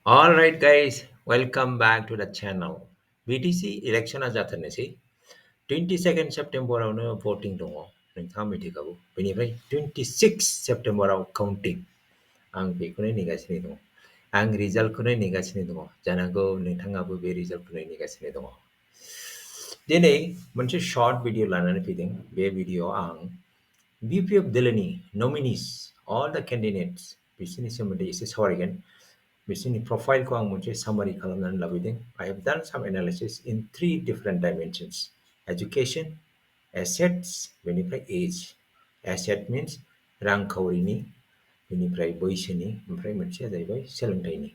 All right, guys, welcome back to the channel. BTC Election जाथारनोसै 22nd सेप्टेम्बरावनो voting दङ नोंथाङा मिथिखागौ बेनिफ्राय 26 सेप्टेम्बराव काउन्टिं आं बेखौनो नेगासिनो दङ आं रिजाल्टखौनो नेगासिनो दङ जानांगौ नोंथाङाबो बे रिजाल्टखौनो नेगासिनो दङ दिनै मोनसे शर्ट भिडिअ लानानै फैदों बे भिडिअआव आं BPF दोलोनि nominees all the candidates बिसोरनि सोमोन्दै एसे सावरायगोन बिसोरनि प्रफाइलखौ आं मोनसे सामारि खालामनानै लाबोदों I have done some analysis in three different dimensions education assets बेनिफ्राय age asset means रांखावरिनि बेनिफ्राय बैसोनि ओमफ्राय मोनसेया जाहैबाय सोलोंथाइनि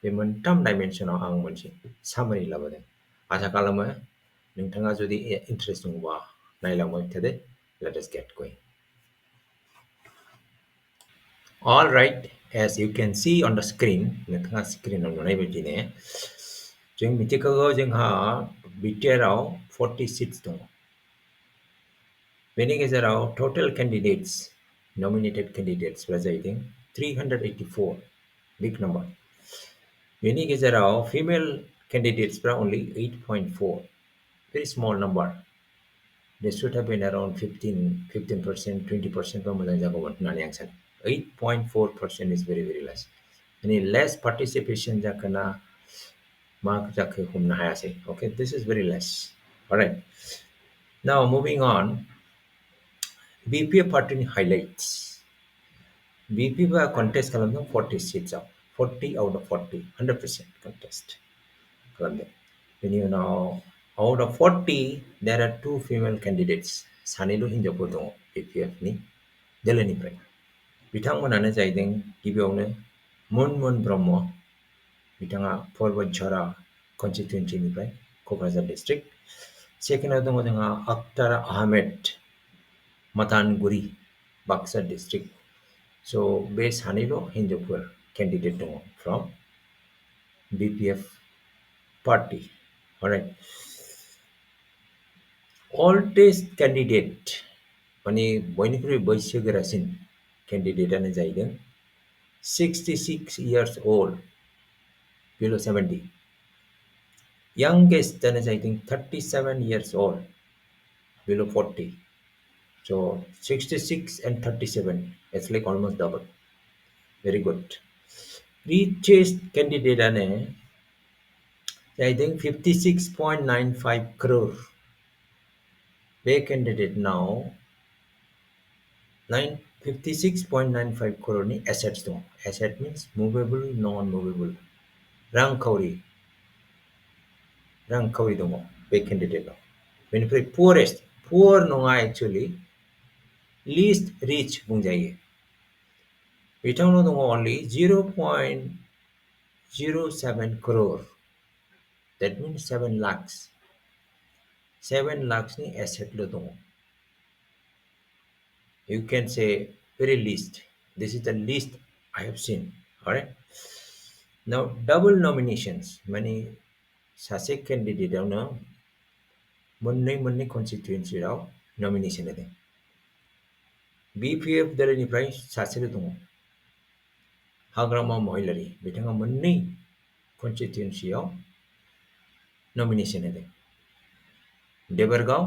बे मोनथाम डाइमेनसनाव आं मोनसे सामारि लाबोदों आसा खालामो नोंथाङा जुदि इन्ट्रेस्ट दङबा नायलांबाय थादो let us get going all right as you can see on the screen नोंथाङा स्क्रिनाव नुनाय बायदिनो जों मिथिखागौ जोंहा बिटिआरआव 40 seats दङ बेनि गेजेराव total candidates nominated candidatesफोरा जाहैदों 384 big number बेनि गेजेराव female candidatesफोरा only 8.4 very small number they should have been around 15% 20% बा मोजां जागौमोन होननानै आं सानो 8.4% is very less माने less participation जाखोना मा जाखो हमनो हायासै okay this is very less all right now moving on BPF party highlights BPF contest खालामदों 40 seats 40 out of 40 100% contest खालामदों बेनि उनाव out of 40 there are two female candidates सानैल' हिनजावफोर दङ BPF नि दोलोनिफ्राय बिथांमोनानो जाहैदों गिबियावनो मुनमुन ब्रह्म बिथाङा परबतझारा कनस्टिटुएन्सिनिफ्राय क'क्राझार डिस्ट्रिक्ट सेकेन्डआव दङ जोंहा अख्तार आहमेद मतानगुरि बाक्सा डिस्ट्रिक्ट स' बे सानैल' हिनजावफोर केन्डिडेट दङ from BPF party alright oldest candidate माने बयनिख्रुइ बैसोगोरासिन केन्डिडेटआनो जाहैदों 66 years old below 70 youngest is I think 37 years old below 40 so 66 and 37 it's like almost double very good richest candidate I think 56.95 crore pay candidate now 56.95 crore ni assets dong asset means movable non-movable रांखावरि दङ बे केन्डिडेटआव बेनिफ्राय poorest poor नङा actually least rich बुंजायो बिथांनाव दङ only 0.07 crore that means 7 lakhs 7 lakhs ni asset lo dङ you can say very least this is the least I have seen alright now double nominations माने सासे केन्डिडेटआवनो मोननै कनस्टिट्युएन्सियाव nomination होदों BPF दोलोनिफ्राय सासेल' दङ हाग्रामा महिलारि बिथाङा मोननै कनस्टिट्युएन्सियाव नमिनेसन होदों देबरगाव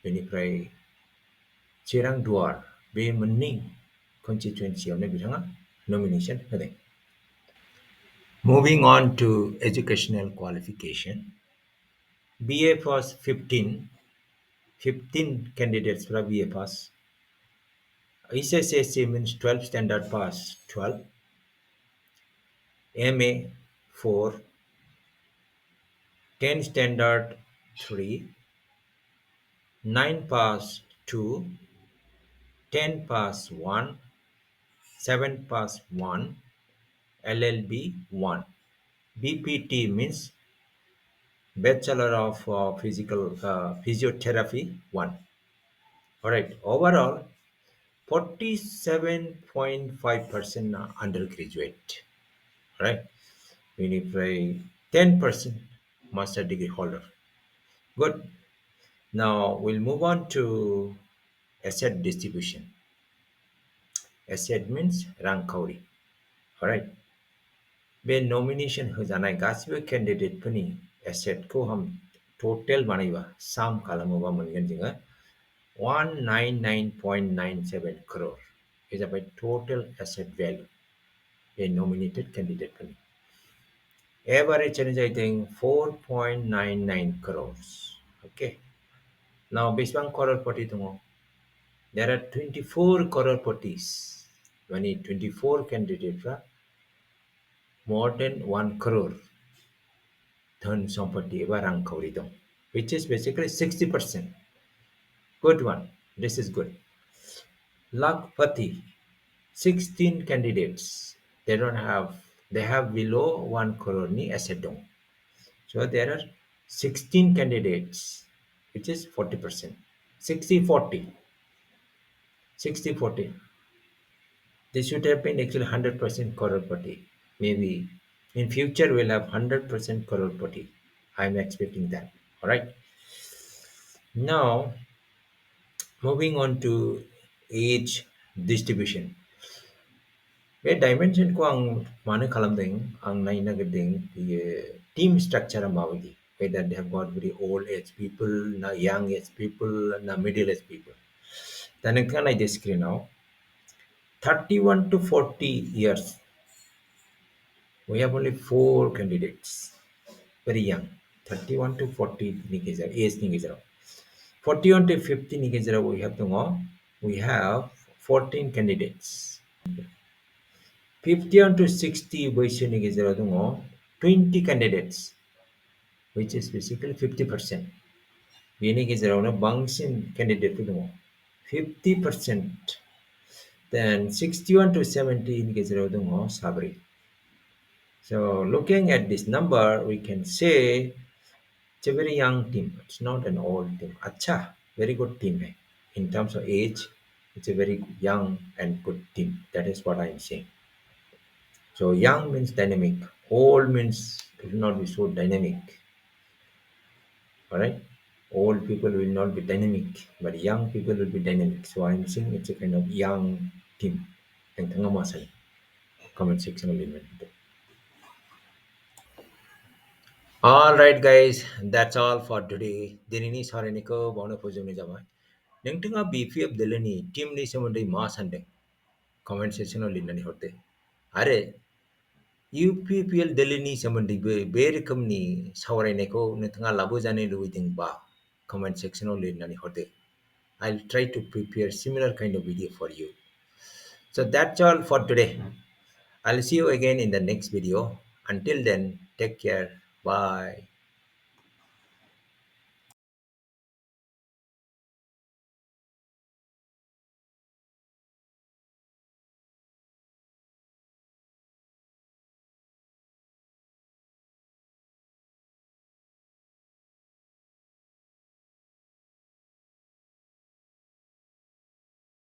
बेनिफ्राय चिरां दुवार बे मोननै कनस्टिट्युएन्सियावनो बिथाङा नमिनेसन होदों Moving on to educational qualification BA pass 15 candidates for BA pass HSCL means 12 standard pass 12 MA 4 10 standard 3 9 pass 2 10 pass 1 7 pass 1 LLB 1 BPT means Bachelor of Physiotherapy 1 alright overall 47.5% undergraduate right बेनिफ्राय 10% master degree holder good now we'll move on to asset distribution asset means रांखावरि alright बे nomination होजानाय गासिबो केन्डिडेटफोरनि एसेटखौ total बानायबा साम खालामोबा मोनगोन जोङो 199.97 crore. Is जाबाय total asset value बे nominated candidate. Average जाहैदों 4.99 crores. Okay. Now बेसेबां crorepati दङ? There are 24 croropatis. माने 24 candidates more than 1 crore धन सम्पत्ति एबा रांखावरि दं, which is basically 60%. Good one. This is good. Lakpati, 16 candidates. They have below 1 crore ni asset dong. So there are 16 candidates, which is 40%. 60-40. 60-40. This should have been actually 100% crorepati. Maybe in future we'll have 100% crorepati. I'm expecting that. All right. Now, moving on to age distribution. बे डाइमेनसनखौ आं मानो खालामदों आं नायनो नागिरदों बेयो team स्ट्राक्चारा माबायदि, whether they have got very old age people ना young age people ना middle age people. दा नोंथाङा नायदो स्क्रिनाव 31 to 40 years we have only 4 candidates, very young. 31 to 40 नि गेजेराव एज नि गेजेराव 41 to 50 नि गेजेराव we have 14 candidates. 51 to 60 बैसोनि गेजेराव दङ 20 candidates, which is basically 50%. बेनि गेजेरावनो बांसिन केन्डिडेटफोर दङ 50%. Then 61 to 70 नि गेजेराव दङ साब्रै. So looking at this number, we can say it's a very young team. It's not an old team. Acha, very good team. In terms of age, it's a very young and good team. That is what I'm saying. So young means dynamic. Old means it will not be so dynamic. All right. Old people will not be dynamic, but young people will be dynamic. So I'm saying it's a kind of young team. And comment section will. All right, guys. That's all for today. दिनैनि सावरायनायखौ बावनो फोजोबनाय जाबाय. नोंथाङा BPF दोलोनि टीमनि सोमोन्दै मा सानदों? कमेन्ट सेक्सनाव लिरनानै हरदो. आरो UPPL दोलोनि सोमोन्दैबो बे रोखोमनि सावरायनायखौ नोंथाङा लाबोजानो लुबैदोंबा कमेन्ट सेक्सनाव लिरनानै हरदो. I'll try to prepare similar kind of video for you. So that's all for today. I'll see you again in the next video. Until then, take care. Bye.